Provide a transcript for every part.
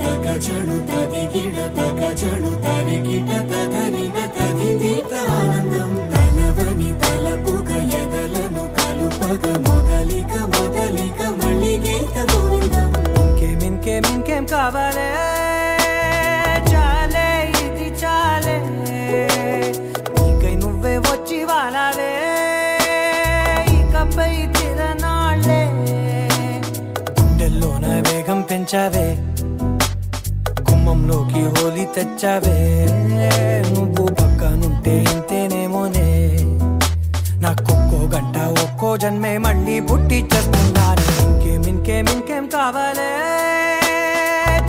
తగచడు తదిగిడ తగచడు తరిగిట తదరిన తదిదీత ఆనందం తలవని తలపుగ ఎదలను కలుపగ మొదలిక మొదలిక మళ్ళీ గీత గోవిందం ఇంకేం కావాలే చాలే ఇది చాలే నీకై నువ్వే వచ్చి వాలావే ఇకపై తిరనాళ్ళే గుండెల్లోన వేగం పెంచావే గుమ్మంలోకి హోలీ తెచ్చావే నువ్వు పక్కనుంటే ఇంతేనేమోనే నాకొక్కో గంట ఒక్కో జన్మే మళ్ళీ పుట్టి చేస్తున్నాను ఇంకేం కావాలే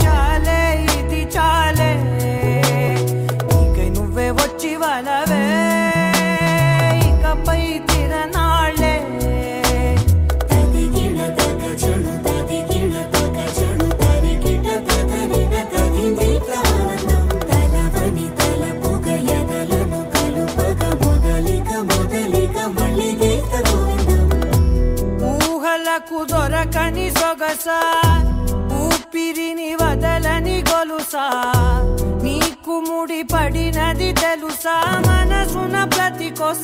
చాలే ఇది చాలే నీకై నువ్వే వచ్చి వాలవే ఇకపై తిరనాళ్ళే తదిగిడ తగచడు తదిగిడ తగచడు తరిగిట తదరిన తదిదీత ఆనందం తలవని తలపుగ ఎదలను కలుపగ మొదలిక మొదలిక మళ్ళీ గీత గోవిందం ఊహలకు దొరకని సొగసా ఊపిరిని వదలని గొలుసా నీకు ముడి పడినది తెలుసా మనసున ప్రతి కొస